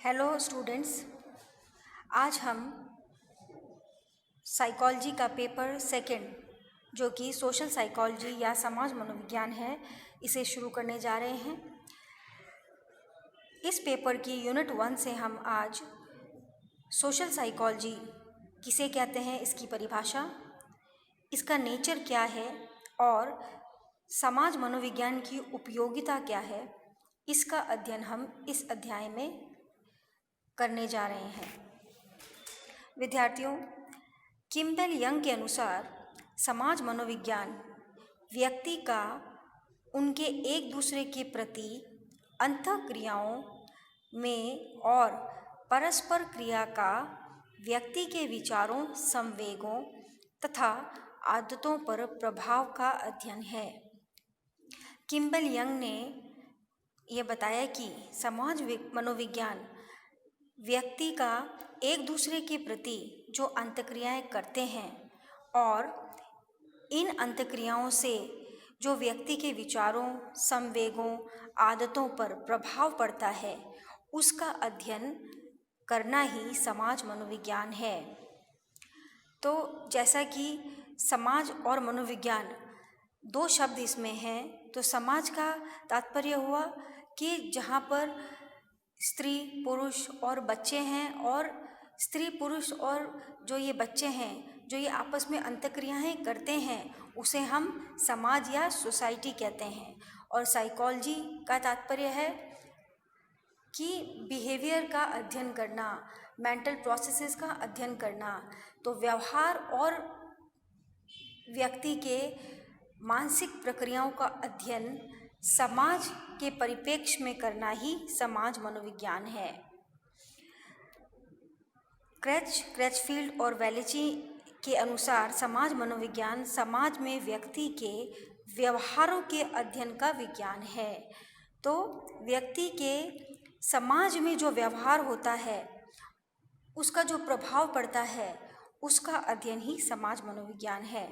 Hello students, आज हम psychology का पेपर सेकंड जो कि सोशल साइकोलॉजी या समाज मनोविज्ञान है, इसे शुरू करने जा रहे हैं। इस पेपर की यूनिट 1 से हम आज सोशल साइकोलॉजी किसे कहते हैं, इसकी परिभाषा, इसका नेचर क्या है और समाज मनोविज्ञान की उपयोगिता क्या है, इसका अध्ययन हम इस अध्याय में करने जा रहे हैं। विद्यार्थियों, किम्बेल यंग के अनुसार समाज मनोविज्ञान व्यक्ति का उनके एक दूसरे के प्रति अंतःक्रियाओं में और परस्पर क्रिया का व्यक्ति के विचारों, संवेगों तथा आदतों पर प्रभाव का अध्ययन है। किम्बेल यंग ने यह बताया कि समाज मनोविज्ञान व्यक्ति का एक दूसरे के प्रति जो अंतःक्रियाएं करते हैं और इन अंतःक्रियाओं से जो व्यक्ति के विचारों, संवेगों, आदतों पर प्रभाव पड़ता है, उसका अध्ययन करना ही समाज मनोविज्ञान है। तो जैसा कि समाज और मनोविज्ञान दो शब्द इसमें हैं, तो समाज का तात्पर्य हुआ कि जहाँ पर स्त्री, पुरुष और बच्चे हैं, और स्त्री, पुरुष और जो ये बच्चे हैं, जो ये आपस में अंतःक्रियाएं करते हैं, उसे हम समाज या सोसाइटी कहते हैं। और साइकोलॉजी का तात्पर्य है कि बिहेवियर का अध्ययन करना, मेंटल प्रोसेसेस का अध्ययन करना। तो व्यवहार और व्यक्ति के मानसिक प्रक्रियाओं का अध्ययन समाज के परिप्रेक्ष्य में करना ही समाज मनोविज्ञान है। क्रैचफील्ड और वेलेची के अनुसार समाज मनोविज्ञान समाज में व्यक्ति के व्यवहारों के अध्ययन का विज्ञान है। तो व्यक्ति के समाज में जो व्यवहार होता है, उसका जो प्रभाव पड़ता है, उसका अध्ययन ही समाज मनोविज्ञान है।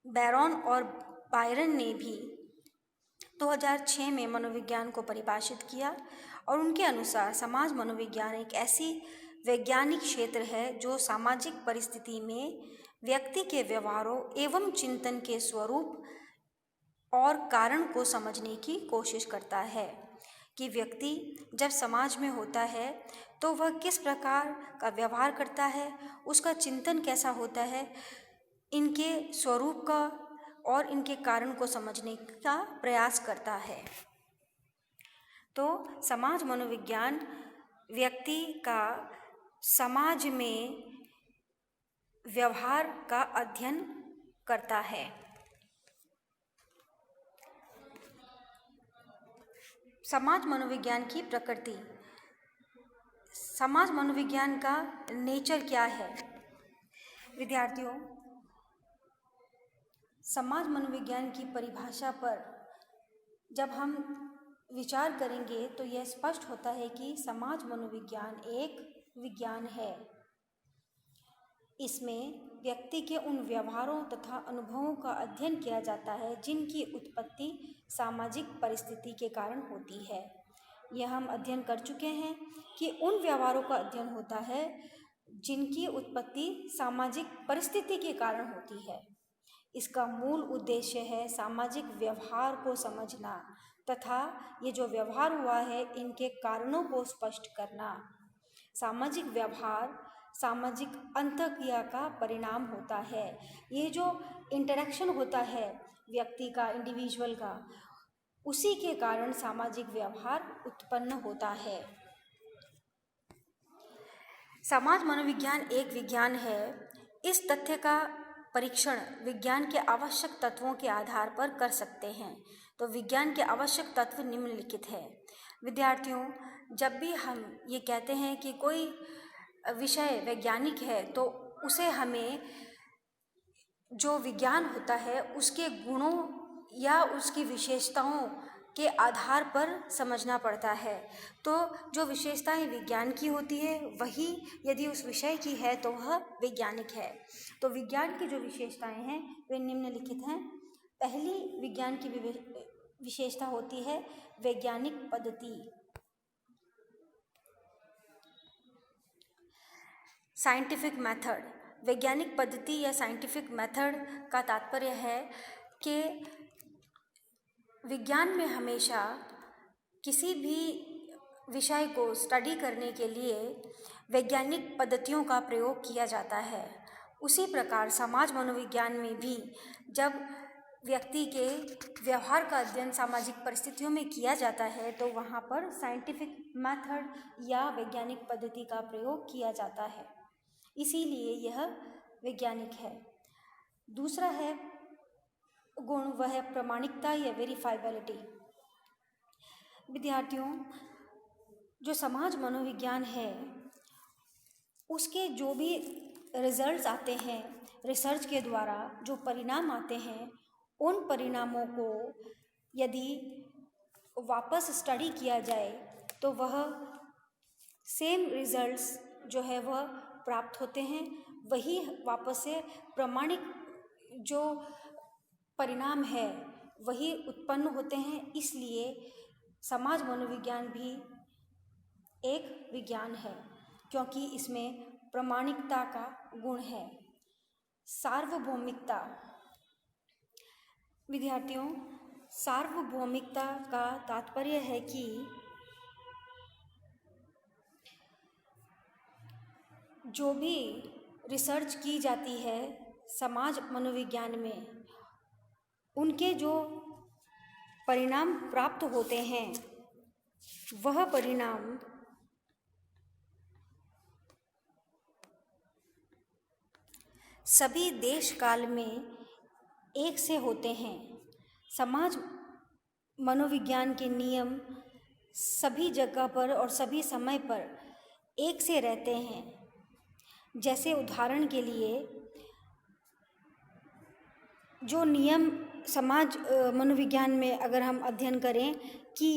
बैरॉन और बायरन ने भी 2006 में मनोविज्ञान को परिभाषित किया और उनके अनुसार समाज मनोविज्ञान एक ऐसी वैज्ञानिक क्षेत्र है जो सामाजिक परिस्थिति में व्यक्ति के व्यवहारों एवं चिंतन के स्वरूप और कारण को समझने की कोशिश करता है कि व्यक्ति जब समाज में होता है तो वह किस प्रकार का व्यवहार करता है, उसका चिंतन कैसा होता है, इनके स्वरूप का और इनके कारण को समझने का प्रयास करता है। तो समाज मनोविज्ञान व्यक्ति का समाज में व्यवहार का अध्ययन करता है। समाज मनोविज्ञान की प्रकृति, समाज मनोविज्ञान का नेचर क्या है? विद्यार्थियों, समाज मनोविज्ञान की परिभाषा पर जब हम विचार करेंगे तो यह स्पष्ट होता है कि समाज मनोविज्ञान एक विज्ञान है। इसमें व्यक्ति के उन व्यवहारों तथा अनुभवों का अध्ययन किया जाता है जिनकी उत्पत्ति सामाजिक परिस्थिति के कारण होती है। यह हम अध्ययन कर चुके हैं कि उन व्यवहारों का अध्ययन होता है जिनकी उत्पत्ति सामाजिक परिस्थिति के कारण होती है। इसका मूल उद्देश्य है सामाजिक व्यवहार को समझना तथा ये जो व्यवहार हुआ है, इनके कारणों को स्पष्ट करना। सामाजिक व्यवहार सामाजिक अंतःक्रिया का परिणाम होता है। ये जो इंटरेक्शन होता है व्यक्ति का, इंडिविजुअल का, उसी के कारण सामाजिक व्यवहार उत्पन्न होता है। समाज मनोविज्ञान एक विज्ञान है। इस तथ्य का परीक्षण विज्ञान के आवश्यक तत्वों के आधार पर कर सकते हैं। तो विज्ञान के आवश्यक तत्व निम्नलिखित है। विद्यार्थियों, जब भी हम ये कहते हैं कि कोई विषय वैज्ञानिक है, तो उसे हमें जो विज्ञान होता है उसके गुणों या उसकी विशेषताओं के आधार पर समझना पड़ता है। तो जो विशेषताएं विज्ञान की होती है, वही यदि उस विषय की है तो वह वैज्ञानिक है। तो विज्ञान की जो विशेषताएं हैं वे निम्नलिखित हैं। पहली विज्ञान की विशेषता होती है वैज्ञानिक पद्धति। साइंटिफिक मेथड, वैज्ञानिक पद्धति या साइंटिफिक मेथड का तात्पर्य है कि विज्ञान में हमेशा किसी भी विषय को स्टडी करने के लिए वैज्ञानिक पद्धतियों का प्रयोग किया जाता है। उसी प्रकार समाज मनोविज्ञान में भी जब व्यक्ति के व्यवहार का अध्ययन सामाजिक परिस्थितियों में किया जाता है तो वहाँ पर साइंटिफिक मेथड या वैज्ञानिक पद्धति का प्रयोग किया जाता है, इसीलिए यह वैज्ञानिक है। दूसरा है गुण, वह है प्रामाणिकता या वेरीफाइबिलिटी। विद्यार्थियों, जो समाज मनोविज्ञान है उसके जो भी रिजल्ट्स आते हैं रिसर्च के द्वारा, जो परिणाम आते हैं, उन परिणामों को यदि वापस स्टडी किया जाए तो वह सेम रिजल्ट्स जो है वह प्राप्त होते हैं, वही वापस से प्रमाणिक जो परिणाम है वही उत्पन्न होते हैं। इसलिए समाज मनोविज्ञान भी एक विज्ञान है क्योंकि इसमें प्रामाणिकता का गुण है। सार्वभौमिकता। विद्यार्थियों, सार्वभौमिकता का तात्पर्य है कि जो भी रिसर्च की जाती है समाज मनोविज्ञान में, उनके जो परिणाम प्राप्त होते हैं वह परिणाम सभी देश काल में एक से होते हैं। समाज मनोविज्ञान के नियम सभी जगह पर और सभी समय पर एक से रहते हैं। जैसे उदाहरण के लिए जो नियम समाज मनोविज्ञान में अगर हम अध्ययन करें कि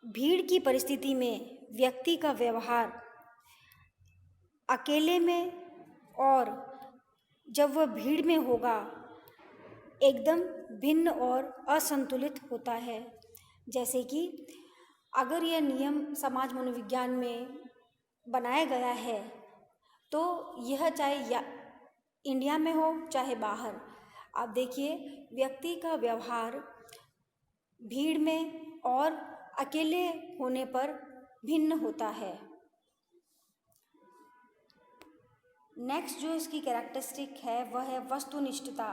भीड़ की परिस्थिति में व्यक्ति का व्यवहार अकेले में और जब वह भीड़ में होगा एकदम भिन्न और असंतुलित होता है। जैसे कि अगर यह नियम समाज मनोविज्ञान में बनाया गया है तो यह चाहे इंडिया में हो चाहे बाहर, आप देखिए व्यक्ति का व्यवहार भीड़ में और अकेले होने पर भिन्न होता है। नेक्स्ट जो इसकी कैरेक्टरिस्टिक है वह है वस्तुनिष्ठता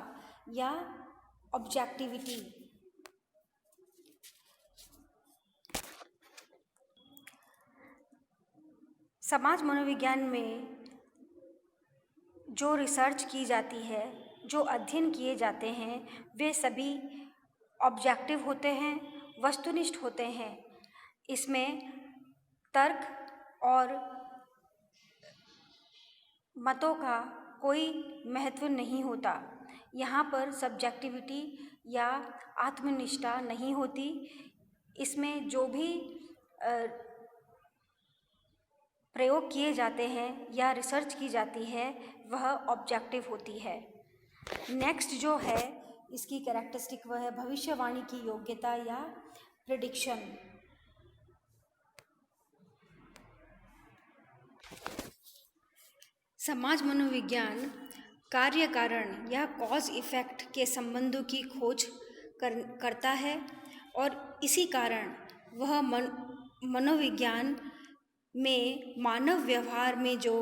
या ऑब्जेक्टिविटी। समाज मनोविज्ञान में जो रिसर्च की जाती है, जो अध्ययन किए जाते हैं, वे सभी ऑब्जेक्टिव होते हैं, वस्तुनिष्ठ होते हैं। इसमें तर्क और मतों का कोई महत्व नहीं होता। यहाँ पर सब्जेक्टिविटी या आत्मनिष्ठा नहीं होती। इसमें जो भी प्रयोग किए जाते हैं या रिसर्च की जाती है वह ऑब्जेक्टिव होती है। नेक्स्ट जो है इसकी कैरेक्टरिस्टिक वह है भविष्यवाणी की योग्यता या प्रेडिक्शन। समाज मनोविज्ञान कार्य कारण या कॉज इफेक्ट के संबंधों की खोज करता है और इसी कारण वह मनोविज्ञान में मानव व्यवहार में जो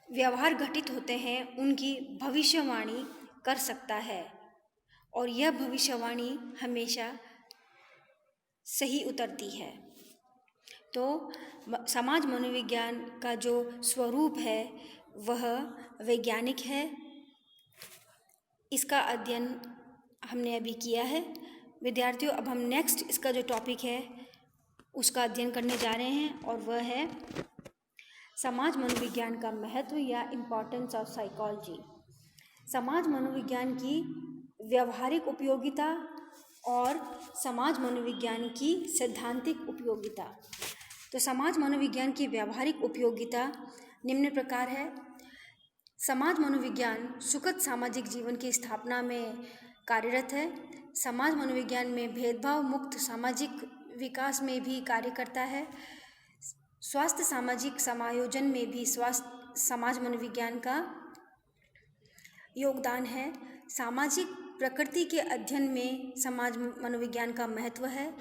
व्यवहार घटित होते हैं उनकी भविष्यवाणी कर सकता है और यह भविष्यवाणी हमेशा सही उतरती है। तो समाज मनोविज्ञान का जो स्वरूप है वह वैज्ञानिक है। इसका अध्ययन हमने अभी किया है। विद्यार्थियों, अब हम नेक्स्ट इसका जो टॉपिक है उसका अध्ययन करने जा रहे हैं और वह है समाज मनोविज्ञान का महत्व या इम्पोर्टेंस ऑफ साइकोलॉजी। समाज मनोविज्ञान की व्यावहारिक उपयोगिता और समाज मनोविज्ञान की सैद्धांतिक उपयोगिता। तो समाज मनोविज्ञान की व्यावहारिक उपयोगिता निम्न प्रकार है। समाज मनोविज्ञान सुखद सामाजिक जीवन की स्थापना में कार्यरत है। समाज मनोविज्ञान में भेदभाव मुक्त सामाजिक विकास में भी कार्य करता है। स्वास्थ्य सामाजिक समायोजन में भी स्वास्थ्य समाज मनोविज्ञान का योगदान है। सामाजिक प्रकृति के अध्ययन में समाज मनोविज्ञान का महत्व है।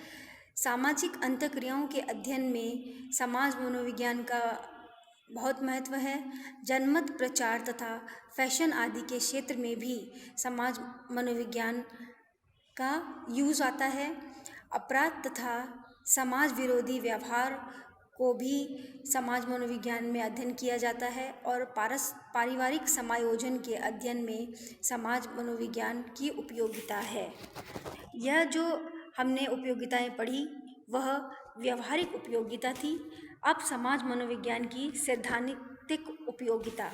सामाजिक अंतःक्रियाओं के अध्ययन में समाज मनोविज्ञान का बहुत महत्व है। जनमत प्रचार तथा फैशन आदि के क्षेत्र में भी समाज मनोविज्ञान का यूज़ आता है। अपराध तथा समाज विरोधी व्यवहार को भी समाज मनोविज्ञान में अध्ययन किया जाता है और पारिवारिक समायोजन के अध्ययन में समाज मनोविज्ञान की उपयोगिता है। यह जो हमने उपयोगिताएं पढ़ी वह व्यवहारिक उपयोगिता थी। अब समाज मनोविज्ञान की सैद्धांतिक उपयोगिता।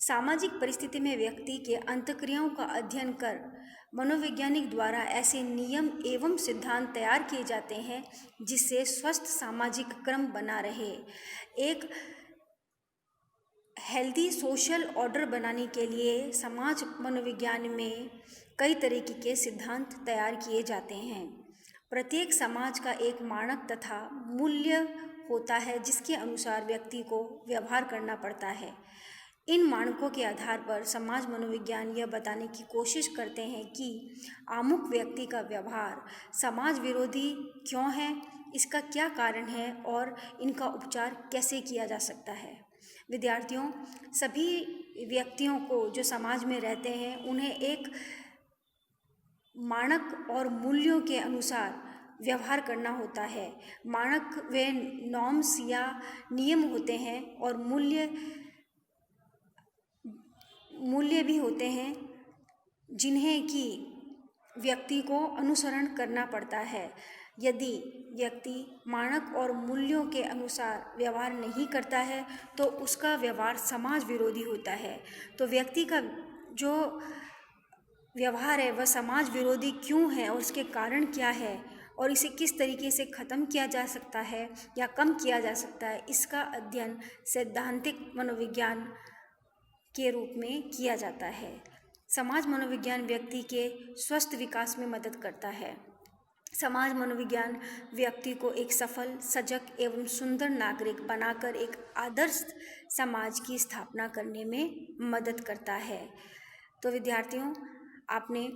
सामाजिक परिस्थिति में व्यक्ति के अंतःक्रियाओं का अध्ययन कर मनोवैज्ञानिक द्वारा ऐसे नियम एवं सिद्धांत तैयार किए जाते हैं जिससे स्वस्थ सामाजिक क्रम बना रहे। एक हेल्दी सोशल ऑर्डर बनाने के लिए समाज मनोविज्ञान में कई तरीके के सिद्धांत तैयार किए जाते हैं। प्रत्येक समाज का एक मानक तथा मूल्य होता है जिसके अनुसार व्यक्ति को व्यवहार करना पड़ता है। इन मानकों के आधार पर समाज मनोविज्ञान यह बताने की कोशिश करते हैं कि आमुख व्यक्ति का व्यवहार समाज विरोधी क्यों है, इसका क्या कारण है और इनका उपचार कैसे किया जा सकता है। विद्यार्थियों, सभी व्यक्तियों को जो समाज में रहते हैं उन्हें एक मानक और मूल्यों के अनुसार व्यवहार करना होता है। मानक वे नॉर्म्स या नियम होते हैं और मूल्य भी होते हैं जिन्हें कि व्यक्ति को अनुसरण करना पड़ता है। यदि व्यक्ति मानक और मूल्यों के अनुसार व्यवहार नहीं करता है तो उसका व्यवहार समाज विरोधी होता है। तो व्यक्ति का जो व्यवहार है वह समाज विरोधी क्यों है और उसके कारण क्या है और इसे किस तरीके से ख़त्म किया जा सकता है या कम किया जा सकता है, इसका अध्ययन सैद्धांतिक मनोविज्ञान के रूप में किया जाता है। समाज मनोविज्ञान व्यक्ति के स्वस्थ विकास में मदद करता है। समाज मनोविज्ञान व्यक्ति को एक सफल, सजग एवं सुंदर नागरिक बनाकर एक आदर्श समाज की स्थापना करने में मदद करता है। तो विद्यार्थियों, आपने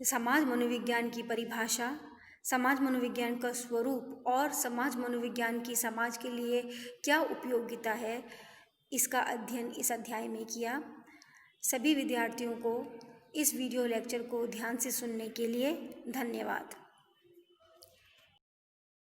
समाज मनोविज्ञान की परिभाषा, समाज मनोविज्ञान का स्वरूप और समाज मनोविज्ञान की समाज के लिए क्या उपयोगिता है, इसका अध्ययन इस अध्याय में किया। सभी विद्यार्थियों को इस वीडियो लेक्चर को ध्यान से सुनने के लिए धन्यवाद।